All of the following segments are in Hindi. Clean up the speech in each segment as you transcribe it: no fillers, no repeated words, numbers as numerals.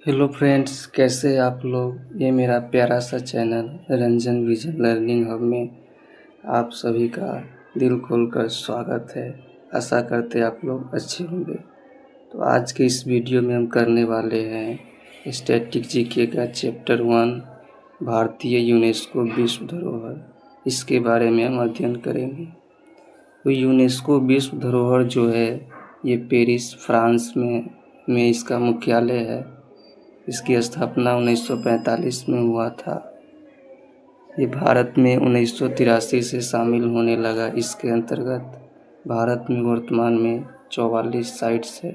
हेलो फ्रेंड्स, कैसे हैं आप लोग। ये मेरा प्यारा सा channel Ranjan vision learning hub में आप सभी का दिल खोलकर स्वागत है। आशा करते आप लोग अच्छे होंगे। तो आज के इस वीडियो में हम करने वाले हैं स्टैटिक जीके का चैप्टर 1 भारतीय यूनेस्को विश्व धरोहर। इसके बारे में हम अध्ययन करेंगे। तो यूनेस्को विश्व धरोहर जो है ये पेरिस फ्रांस में इसका मुख्यालय है। इसकी स्थापना 1945 में हुआ था। ये भारत में 1983 से शामिल होने लगा। इसके अंतर्गत भारत में वर्तमान में 44 साइट्स है।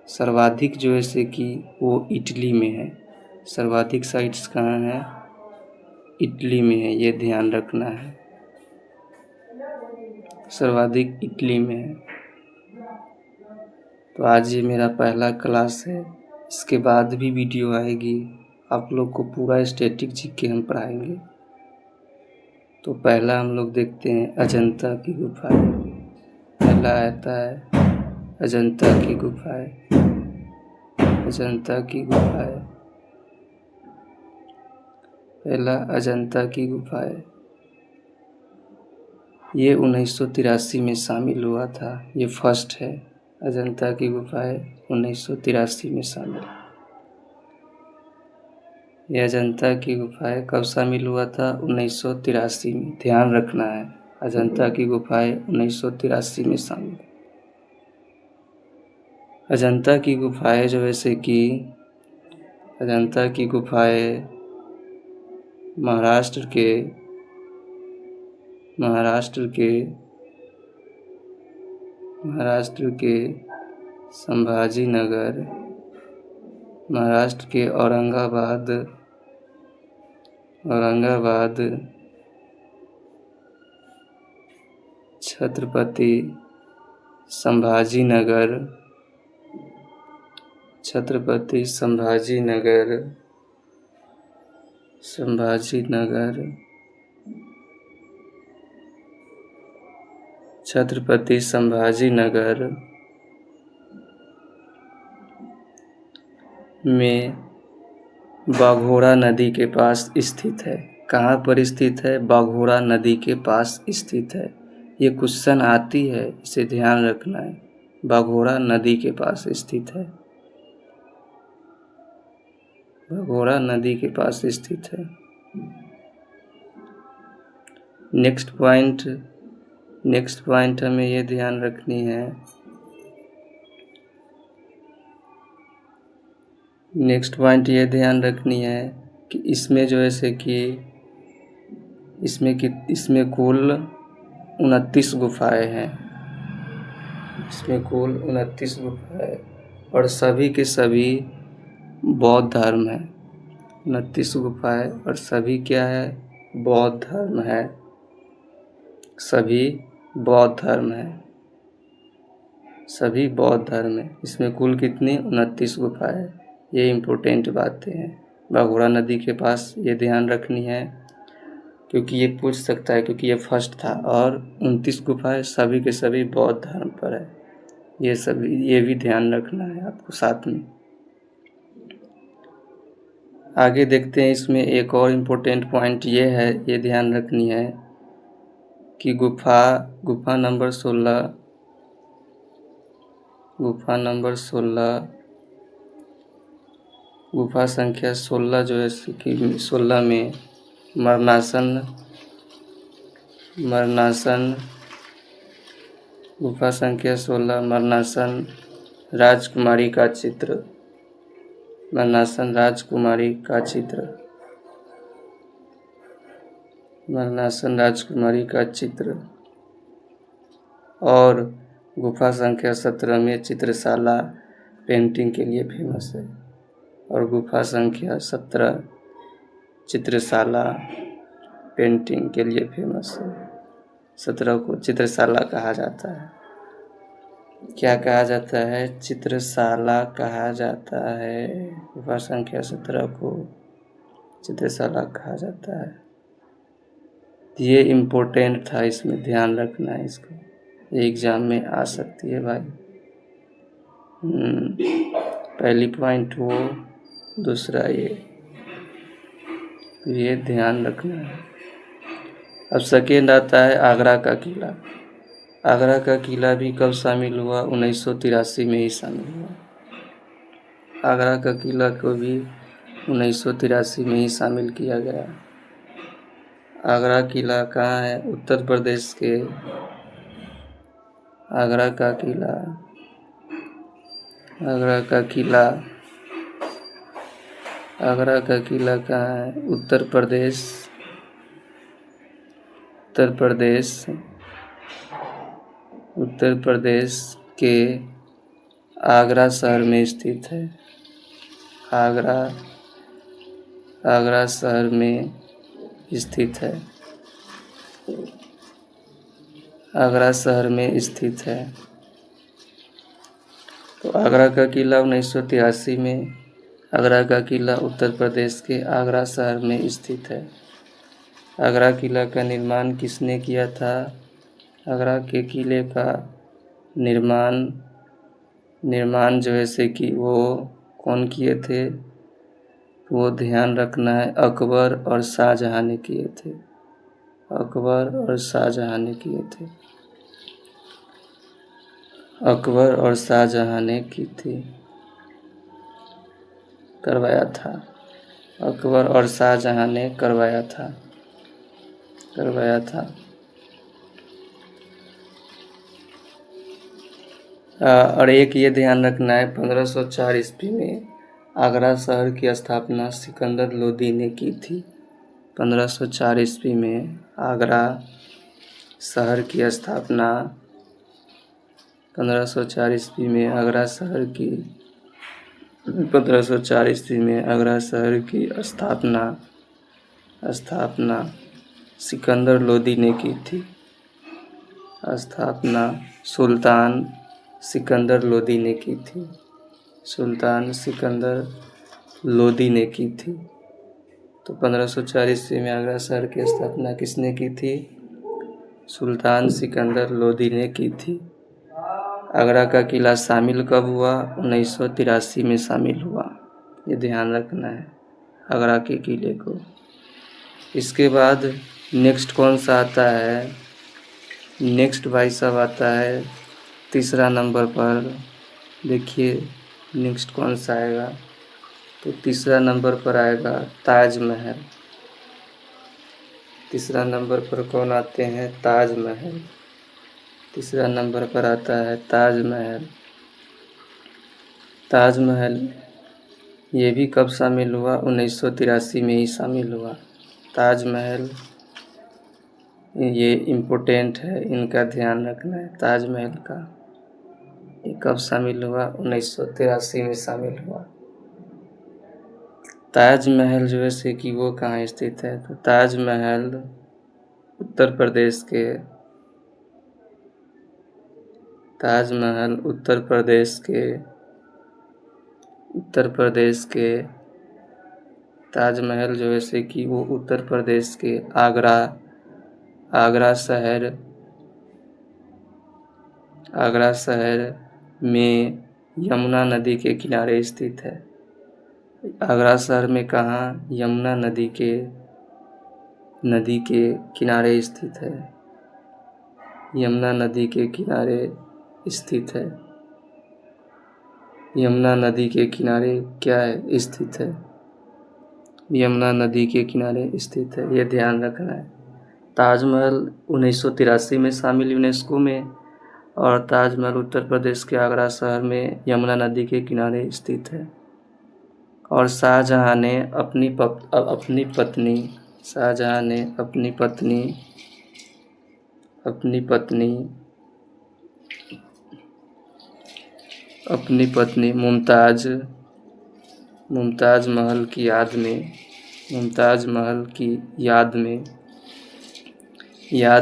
सर्वाधिक जो है कि वो इटली में है। सर्वाधिक साइट्स कहाँ हैं? इटली में है, ये ध्यान रखना है। सर्वाधिक इटली में है। तो आज ये मेरा पहला क्लास है। इसके बाद भी वीडियो आएगी, आप लोग को पूरा स्टैटिक जीके हम पढ़ाएंगे। तो पहला हम लोग देखते हैं अजंता की गुफाएं। पहला आता है अजंता की गुफाएं। अजंता की गुफाएं, पहला अजंता की गुफाएं। ये 1983 में शामिल हुआ था। ये फर्स्ट है। अजंता की गुफाएं 1983 में शामिल। ये अजंता की गुफाएं कब शामिल हुआ था? 1983 में। ध्यान रखना है, अजंता की गुफाएं 1983 में शामिल। अजंता की गुफाएं जो वैसे कि अजंता की गुफाएं महाराष्ट्र के संभाजी नगर, महाराष्ट्र के औरंगाबाद छत्रपति संभाजी नगर में बाघोरा नदी के पास स्थित है। कहाँ पर स्थित है? बाघोरा नदी के पास स्थित है। ये क्वेश्चन आती है, इसे ध्यान रखना है। बाघोरा नदी के पास स्थित है। बाघोरा नदी के पास स्थित है। नेक्स्ट पॉइंट हमें ये ध्यान रखनी है। नेक्स्ट पॉइंट ये ध्यान रखनी है कि इसमें जो है कि इसमें कुल 29 गुफाएं हैं। इसमें कुल 29 गुफाएं और सभी के सभी बौद्ध धर्म है। 29 गुफाएं और सभी क्या है? बौद्ध धर्म है। सभी बौद्ध धर्म है। सभी बौद्ध धर्म है। इसमें कुल कितनी? 29 गुफाएं। ये इम्पोर्टेंट बातें हैं। बाघोरा नदी के पास ये ध्यान रखनी है, क्योंकि ये पूछ सकता है, क्योंकि ये फर्स्ट था। और 29 गुफाएं सभी के सभी बौद्ध धर्म पर है। ये भी ध्यान रखना है आपको साथ में। आगे देखते हैं। इसमें एक और इम्पोर्टेंट पॉइंट ये है, ये ध्यान रखनी है कि गुफा नंबर 16 गुफा संख्या 16 जो है कि 16 में मरणासन गुफा संख्या 16 मरणासन राजकुमारी का चित्र। मरणासन राजकुमारी का चित्र। और गुफा संख्या 17 में चित्रशाला पेंटिंग के लिए फेमस है। और गुफा संख्या 17 चित्रशाला पेंटिंग के लिए फेमस है। 17 को चित्रशाला कहा जाता है। क्या कहा जाता है? चित्रशाला कहा जाता है। गुफा संख्या 17 को चित्रशाला कहा जाता है। ये इम्पोर्टेंट था, इसमें ध्यान रखना है। इसको एग्जाम में आ सकती है भाई। पहली पॉइंट वो दूसरा ये ध्यान रखना है। अब सेकेंड आता है आगरा का किला। आगरा का किला भी कब शामिल हुआ? 1983 में ही शामिल हुआ। आगरा का किला को भी 1983 में ही शामिल किया गया। आगरा किला कहाँ है? उत्तर प्रदेश के आगरा का किला आगरा का कहाँ है? उत्तर प्रदेश के आगरा शहर में स्थित है। आगरा शहर में स्थित है। आगरा शहर में स्थित है। तो आगरा का किला 1983 में, आगरा का किला उत्तर प्रदेश के आगरा शहर में स्थित है। आगरा किला का निर्माण किसने किया था? आगरा के किले का निर्माण जो है से कि वो कौन किए थे? वो ध्यान रखना है, अकबर और शाहजहां ने किए थे। अकबर और शाहजहां ने किए थे। अकबर और शाहजहां ने की थी, करवाया था। अकबर और शाहजहां ने करवाया था। और एक ये ध्यान रखना है, 1504 ईस्वी में आगरा शहर की स्थापना सिकंदर लोदी ने की थी। 1504 ईस्वी में आगरा शहर की स्थापना 1504 ईस्वी में आगरा शहर की 1504 ईस्वी में आगरा शहर की स्थापना सिकंदर लोदी ने की थी। स्थापना सुल्तान सिकंदर लोदी ने की थी। सुल्तान सिकंदर लोदी ने की थी। तो 1504 ईस्वी में आगरा शहर की स्थापना किसने की थी? सुल्तान सिकंदर लोदी ने की थी। आगरा का किला शामिल कब हुआ? 1983 में शामिल हुआ। ये ध्यान रखना है आगरा के किले को। इसके बाद नेक्स्ट कौन सा आता है? नेक्स्ट भाई साहब आता है तीसरा नंबर पर। देखिए नेक्स्ट कौन सा आएगा? तो तीसरा नंबर पर आएगा ताजमहल। तीसरा नंबर पर कौन आते हैं? ताजमहल। तीसरा नंबर पर आता है ताजमहल। ताजमहल ये भी कब शामिल हुआ? 1983 में ही शामिल हुआ। ताजमहल ये इम्पोर्टेंट है, इनका ध्यान रखना है। ताजमहल का ये कब शामिल हुआ? 1983 में शामिल हुआ। ताजमहल जो है से कि वो कहाँ स्थित है? तो ताजमहल उत्तर प्रदेश के ताजमहल जो है से कि वो उत्तर प्रदेश के आगरा शहर में यमुना नदी के किनारे स्थित है। आगरा शहर में कहाँ? यमुना नदी के किनारे स्थित है। यमुना नदी के किनारे स्थित है। यमुना नदी के किनारे क्या है? स्थित है। यमुना नदी के किनारे स्थित है, ये ध्यान रखना है। ताजमहल 1983 में शामिल यूनेस्को में, और ताजमहल उत्तर प्रदेश के आगरा शहर में यमुना नदी के किनारे स्थित है। और शाहजहां ने अपनी पत्नी मुमताज महल की याद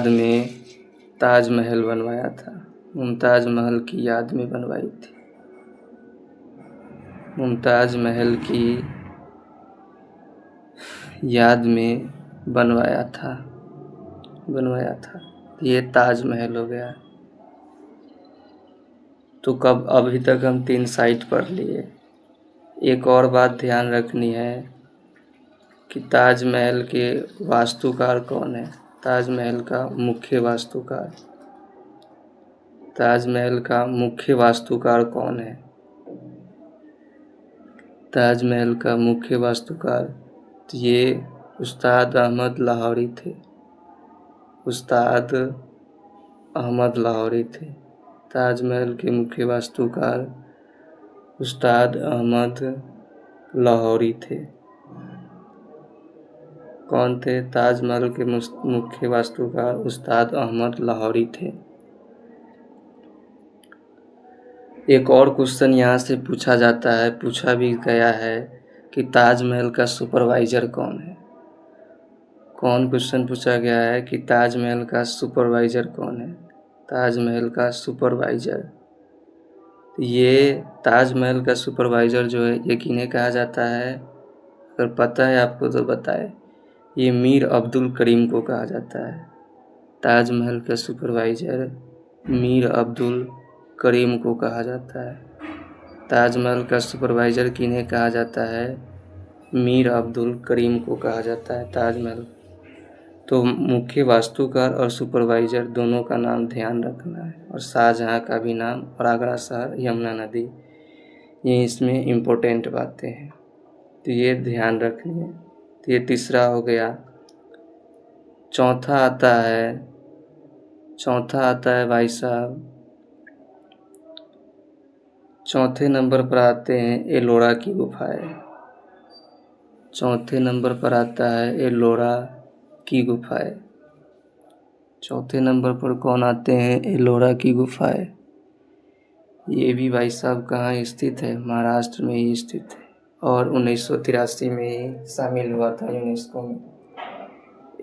में ताजमहल बनवाया था। मुमताज महल की याद में बनवाई थी। मुमताज महल की याद में बनवाया था। ये ताजमहल हो गया। तो कब अभी तक हम 3 साइट पढ़ लिए। एक और बात ध्यान रखनी है कि ताजमहल के वास्तुकार कौन है। ताजमहल का मुख्य वास्तुकार, ताजमहल का मुख्य वास्तुकार कौन है। ताजमहल का मुख्य वास्तुकार तो ये उस्ताद अहमद लाहौरी थे। उस्ताद अहमद लाहौरी थे। ताजमहल के मुख्य वास्तुकार उस्ताद अहमद लाहौरी थे। कौन थे? ताजमहल के मुख्य वास्तुकार उस्ताद अहमद लाहौरी थे। एक और क्वेश्चन यहाँ से पूछा जाता है, पूछा भी गया है कि ताजमहल का सुपरवाइजर कौन है। कौन क्वेश्चन पूछा गया है कि ताजमहल का सुपरवाइजर कौन है। ताजमहल का सुपरवाइजर, ये ताजमहल का सुपरवाइजर जो है ये किन्हें कहा जाता है, अगर पता है आपको तो बताए। ये मीर अब्दुल करीम को कहा जाता है। ताजमहल का सुपरवाइजर मीर अब्दुल करीम को कहा जाता है। ताजमहल का सुपरवाइजर किन्हें कहा जाता है? मीर अब्दुल करीम को कहा जाता है ताजमहल। तो मुख्य वास्तुकार और सुपरवाइजर दोनों का नाम ध्यान रखना है, और शाहजहाँ का भी नाम, और आगरा शहर, यमुना नदी, ये इसमें इम्पोर्टेंट बातें हैं, तो ये ध्यान रखनी है। तो ये तीसरा हो गया। चौथा आता है भाई साहब, चौथे नंबर पर आते हैं एलोरा की गुफाएं। चौथे नंबर पर आता है एलोरा की गुफाएं। चौथे नंबर पर कौन आते हैं? एलोरा की गुफाएं। ये भी भाई साहब कहाँ स्थित है? महाराष्ट्र में ही स्थित है, और 1983 में ही शामिल हुआ था यूनेस्को में।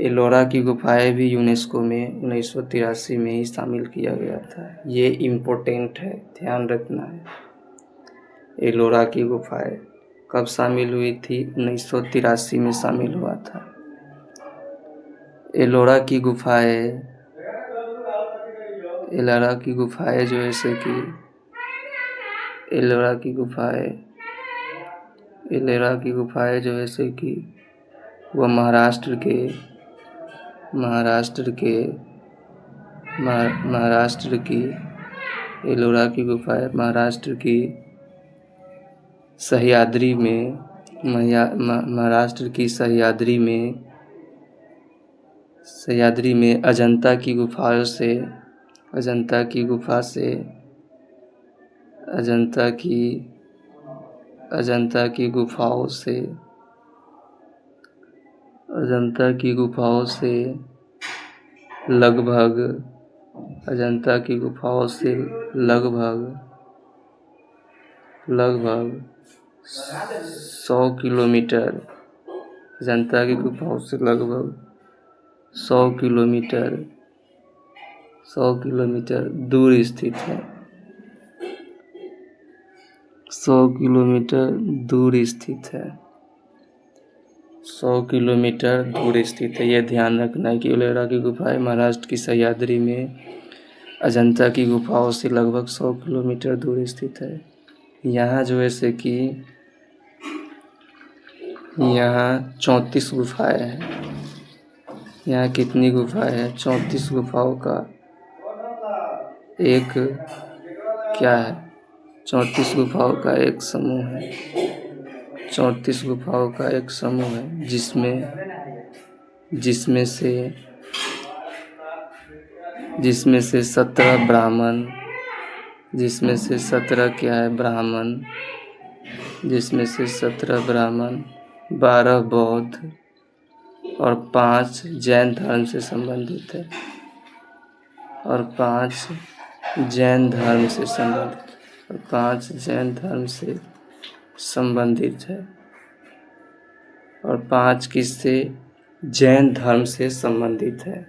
एलोरा की गुफाएं भी यूनेस्को में 1983 में ही शामिल किया गया था। ये इम्पोर्टेंट है, ध्यान रखना है। एलोरा की गुफाएं कब शामिल हुई थी? 1983 में शामिल हुआ था। एलोरा की गुफाएं जो ऐसे कि एलोरा की गुफाएं जो ऐसे कि वह महाराष्ट्र की एलोरा की गुफाएं महाराष्ट्र की सह्याद्री में, महाराष्ट्र की सह्याद्री में अजंता की गुफा से लगभग 100 किलोमीटर, अजंता की गुफाओं से लगभग 100 किलोमीटर दूर स्थित है। 100 किलोमीटर दूर स्थित है। यह ध्यान रखना है कि एलोरा की गुफाएं महाराष्ट्र की सह्याद्री में अजंता की गुफाओं से लगभग 100 किलोमीटर दूर स्थित है। यहाँ जो ऐसे कि यहाँ 34 गुफाएं हैं। यहाँ कितनी गुफाएं हैं? 34 गुफाओं का एक क्या है? 34 गुफाओं का एक समूह है। 34 गुफाओं का एक समूह है, जिसमें से 17 ब्राह्मण, जिसमें से 17 क्या है? ब्राह्मण, जिसमें से 17 ब्राह्मण, 12 बौद्ध और 5 जैन धर्म से संबंधित है, और 5 जैन धर्म से संबंधित है, और 5 किससे? जैन धर्म से संबंधित है।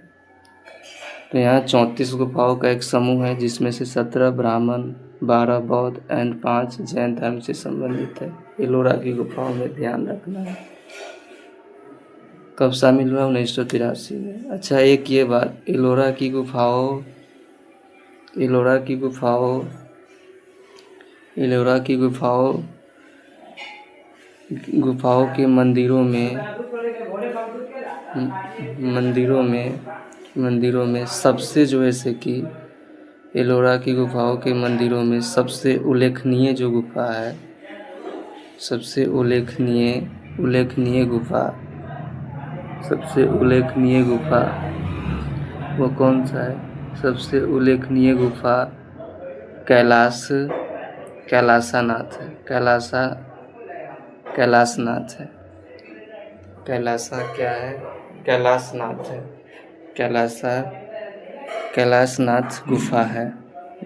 तो यहाँ 34 गुफाओं का एक समूह है, जिसमें से 17 ब्राह्मण, 12 बौद्ध एंड 5 जैन धर्म से संबंधित है। एलोरा की गुफाओं में ध्यान रखना है। कब शामिल हुआ? 1983 में। अच्छा, एक ये बात, एलोरा की गुफाओं गुफाओं के मंदिरों में सबसे जो है से कि एलोरा की गुफाओं के मंदिरों में सबसे उल्लेखनीय जो गुफा है, सबसे उल्लेखनीय गुफा वो कौन सा है? सबसे उल्लेखनीय गुफा कैलाशनाथ है। कैलाशनाथ है। क्या है? कैलाशनाथ है। कैलाशनाथ गुफा है।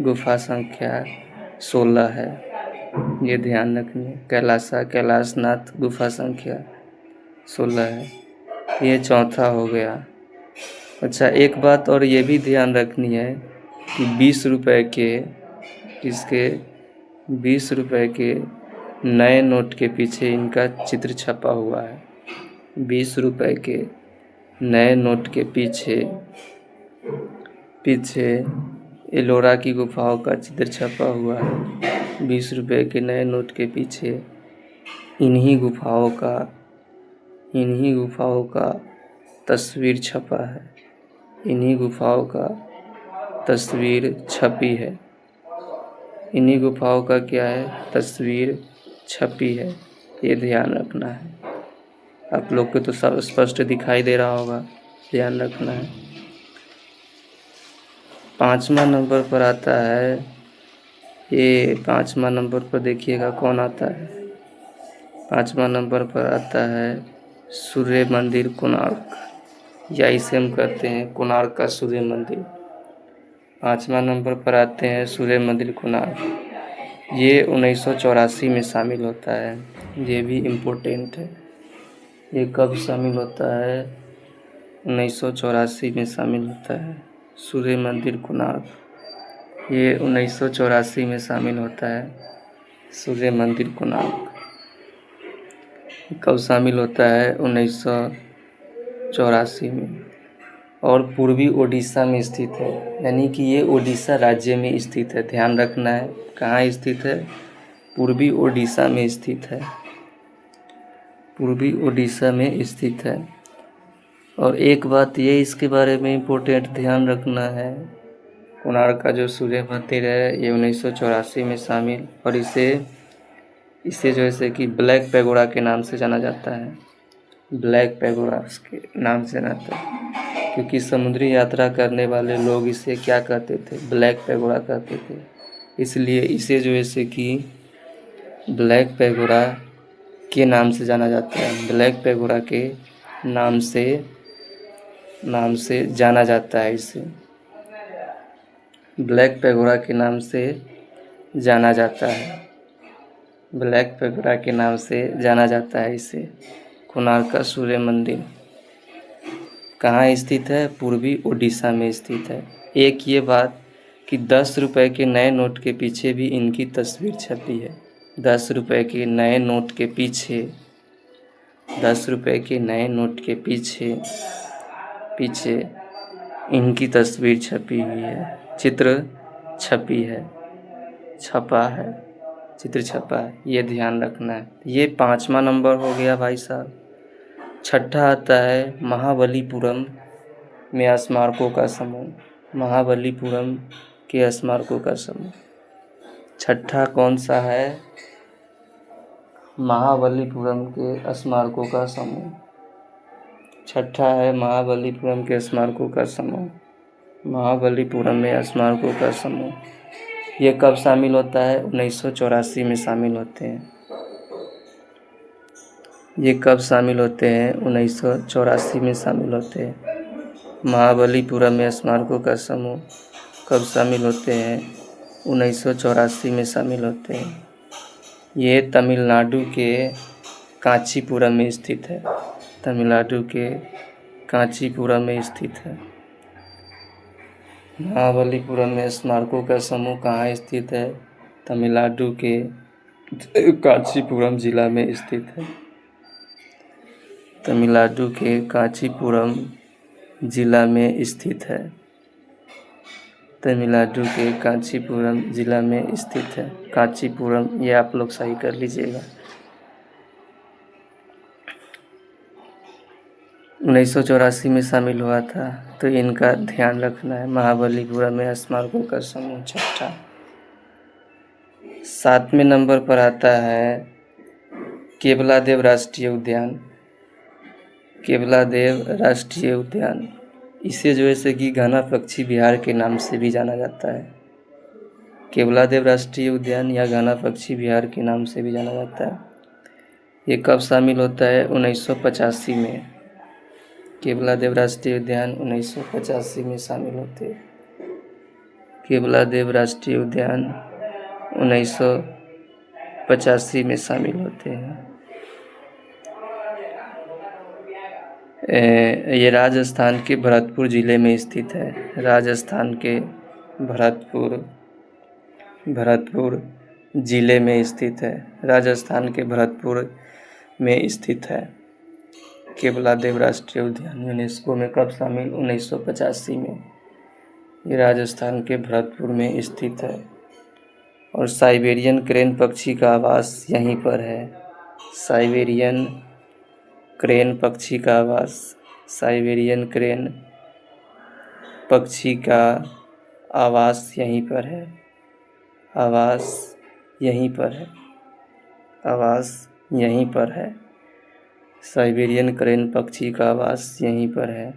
गुफा संख्या 16 है, ये ध्यान रखिए। कैलाशनाथ गुफा संख्या 16 है। ये चौथा हो गया। अच्छा, एक बात और ये भी ध्यान रखनी है कि 20 रुपए के नए नोट के पीछे इनका चित्र छपा हुआ है। 20 रुपए के नए नोट के पीछे एलोरा की गुफाओं का चित्र छपा हुआ है। 20 रुपए के नए नोट के पीछे इन्हीं गुफाओं का तस्वीर छपा है। इन्हीं गुफाओं का तस्वीर छपी है। इन्हीं गुफाओं का क्या है? तस्वीर छपी है। ये ध्यान रखना है। आप लोग को तो सब स्पष्ट दिखाई दे रहा होगा, ध्यान रखना है। 5वां नंबर पर आता है, ये 5वां नंबर पर देखिएगा कौन आता है। 5वां नंबर पर आता है सूर्य मंदिर कोणार्क, या इसे हम कहते हैं कोणार्क का सूर्य मंदिर। 5वां नंबर पर आते हैं सूर्य मंदिर कोणार्क। ये 1984 में शामिल होता है। ये भी इम्पोर्टेंट है। ये कब शामिल होता है? 1984 में शामिल होता है सूर्य मंदिर कोणार्क। ये 1984 में शामिल होता है सूर्य मंदिर कोणार्क। कब शामिल होता है? 1984 में। और पूर्वी ओडिशा में स्थित है, यानी कि ये ओडिशा राज्य में स्थित है। ध्यान रखना है, कहाँ स्थित है? पूर्वी ओडिशा में स्थित है। पूर्वी ओडिशा में स्थित है। और एक बात ये इसके बारे में इम्पोर्टेंट ध्यान रखना है, कोणार्क का जो सूर्य मंदिर है ये 1984 में शामिल, और इसे जो है कि ब्लैक पैगोडा के नाम से जाना जाता है। ब्लैक पैगोडा के नाम से जाना जाता है, क्योंकि समुद्री यात्रा करने वाले लोग इसे क्या कहते थे? ब्लैक पैगोडा कहते थे। इसलिए इसे जो है कि ब्लैक पैगोडा के नाम से जाना जाता है। ब्लैक पैगोडा के नाम से जाना जाता है। इसे ब्लैक पैगोडा के नाम से जाना जाता है। ब्लैक पैगोडा के नाम से जाना जाता है इसे। कोणार्क का सूर्य मंदिर कहाँ स्थित है? पूर्वी ओडिशा में स्थित है। एक ये बात कि 10 रुपए के नए नोट के पीछे भी इनकी तस्वीर छपी है। 10 रुपए के नए नोट के पीछे 10 रुपए के नए नोट के पीछे इनकी तस्वीर छपी हुई है। चित्र छपा है। चित्र छपा है, ये ध्यान रखना है। ये 5वां नंबर हो गया भाई साहब। छठा आता है महाबलीपुरम में स्मारकों का समूह। महाबलीपुरम के स्मारकों का समूह छठा कौन सा है? महाबलीपुरम के स्मारकों का समूह छठा है महाबलीपुरम के स्मारकों का समूह। महाबलीपुरम में स्मारकों का समूह ये कब शामिल होता है? 1984 में शामिल होते हैं। ये कब शामिल होते हैं? 1984 में शामिल होते हैं। महाबलीपुरम में स्मारकों का समूह कब शामिल होते हैं? 1984 में शामिल होते हैं। ये तमिलनाडु के कांचीपुरम में स्थित है। तमिलनाडु के कांचीपुरम में स्थित है। महाबलीपुरम में स्मारकों का समूह कहाँ स्थित है? तमिलनाडु के कांचीपुरम जिला में स्थित है। तमिलनाडु के कांचीपुरम जिला में स्थित है। तमिलनाडु के कांचीपुरम जिला में स्थित है। कांचीपुरम ये आप लोग सही कर लीजिएगा। 1984 में शामिल हुआ था, तो इनका ध्यान रखना है। महाबलीपुरम में स्मारकों का समूह छठा। 7वें नंबर पर आता है केवलादेव राष्ट्रीय उद्यान। केवलादेव राष्ट्रीय उद्यान, इसे जो है कि घना पक्षी बिहार के नाम से भी जाना जाता है। केवलादेव राष्ट्रीय उद्यान या घना पक्षी बिहार के नाम से भी जाना जाता है। ये कब शामिल होता है? 1985 में। केवलादेव राष्ट्रीय उद्यान 1985 में शामिल होते हैं। केवलादेव राष्ट्रीय उद्यान 1985 में शामिल होते हैं। ये राजस्थान के भरतपुर ज़िले में स्थित है। राजस्थान के भरतपुर ज़िले में स्थित है। राजस्थान के भरतपुर में स्थित है केवलादेव राष्ट्रीय उद्यान। यूनेस्को में कब शामिल? 1985 में। ये राजस्थान के भरतपुर में स्थित है। और साइबेरियन क्रेन पक्षी का आवास यहीं पर है। साइबेरियन क्रेन पक्षी का आवास, साइबेरियन क्रेन पक्षी का आवास यहीं पर है। आवास यहीं पर है। आवास यहीं पर है। साइबेरियन क्रेन पक्षी का आवास यहीं पर है।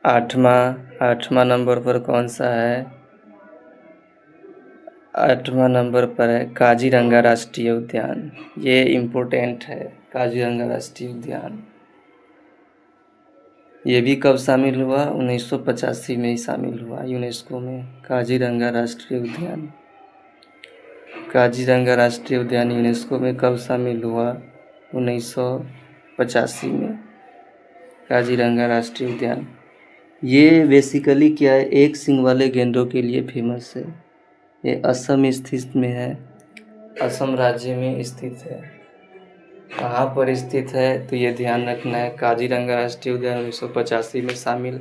8वां नंबर पर कौन सा है? 8वां नंबर पर है काजीरंगा राष्ट्रीय उद्यान। ये इम्पोर्टेंट है, काजीरंगा राष्ट्रीय उद्यान। ये भी कब शामिल हुआ? 1985 में ही शामिल हुआ यूनेस्को में। काजीरंगा राष्ट्रीय उद्यान, काजीरंगा राष्ट्रीय उद्यान यूनेस्को में कब शामिल हुआ? 1985 में। काजीरंगा राष्ट्रीय उद्यान ये बेसिकली क्या है? एक सींग वाले गेंडों के लिए फेमस है। ये असम स्थित में है। असम राज्य में स्थित है। कहाँ पर स्थित है तो ये ध्यान रखना है। काजीरंगा राष्ट्रीय उद्यान 1985 में शामिल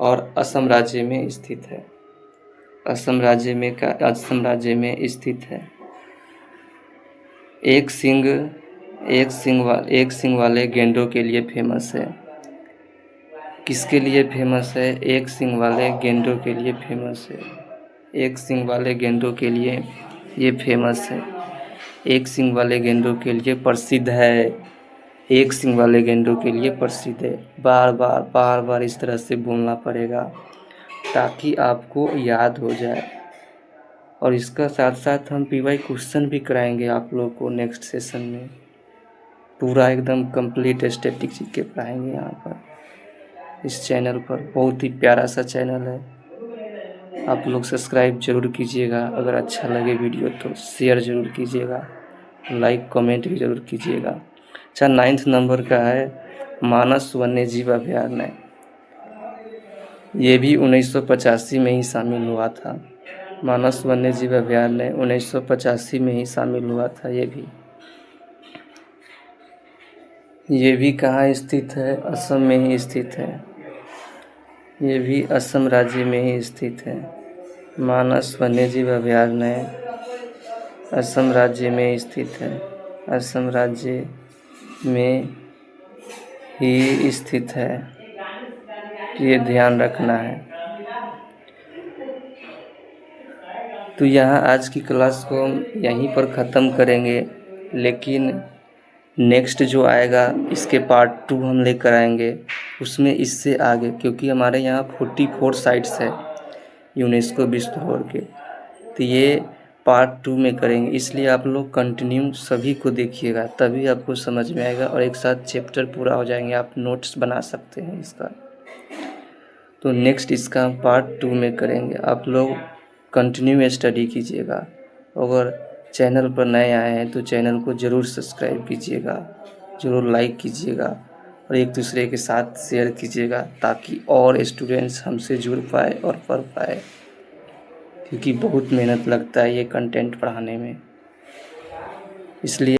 और असम राज्य में स्थित है। असम राज्य में स्थित है। एक सींग वाले गेंडों के लिए फेमस है। किसके लिए फेमस है? एक सींग वाले गेंडों के लिए फेमस है। एक सींग वाले गेंडों के लिए ये फेमस है। एक सींग वाले गेंडों के लिए प्रसिद्ध है। एक सींग वाले गेंडों के लिए प्रसिद्ध है। बार बार इस तरह से बोलना पड़ेगा ताकि आपको याद हो जाए। और इसका साथ साथ हम पीवाई क्वेश्चन भी कराएंगे आप लोग को नेक्स्ट सेशन में। पूरा एकदम कंप्लीट स्टैटिक जीके पढ़ाएंगे यहाँ पर, इस चैनल पर। बहुत ही प्यारा सा चैनल है। आप लोग सब्सक्राइब जरूर कीजिएगा। अगर अच्छा लगे वीडियो तो शेयर ज़रूर कीजिएगा, लाइक कमेंट भी ज़रूर कीजिएगा। अच्छा, 9th नंबर का है मानस वन्यजीव अभयारण्य। ये भी 1985 में ही शामिल हुआ था। मानस वन्यजीव अभयारण्य 1985 में ही शामिल हुआ था। ये भी कहाँ स्थित है? असम में ही स्थित है। ये भी असम राज्य में ही स्थित है। मानस वन्यजीव अभयारण्य असम राज्य में स्थित है। असम राज्य में ही स्थित है, ये ध्यान रखना है। तो यहाँ आज की क्लास को हम यहीं पर ख़त्म करेंगे, लेकिन नेक्स्ट जो आएगा इसके पार्ट 2 हम लेकर आएंगे, उसमें इससे आगे, क्योंकि हमारे यहाँ 44 साइट्स है यूनेस्को विश्व धरोहर के, तो ये पार्ट 2 में करेंगे। इसलिए आप लोग कंटिन्यू सभी को देखिएगा, तभी आपको समझ में आएगा और एक साथ चैप्टर पूरा हो जाएंगे। आप नोट्स बना सकते हैं इसका। तो नेक्स्ट इसका पार्ट 2 में करेंगे। आप लोग कंटिन्यू स्टडी कीजिएगा। अगर चैनल पर नए आए हैं तो चैनल को ज़रूर सब्सक्राइब कीजिएगा, ज़रूर लाइक कीजिएगा और एक दूसरे के साथ शेयर कीजिएगा, ताकि और स्टूडेंट्स हमसे जुड़ पाए और पढ़ पाए, क्योंकि बहुत मेहनत लगता है ये कंटेंट पढ़ाने में। इसलिए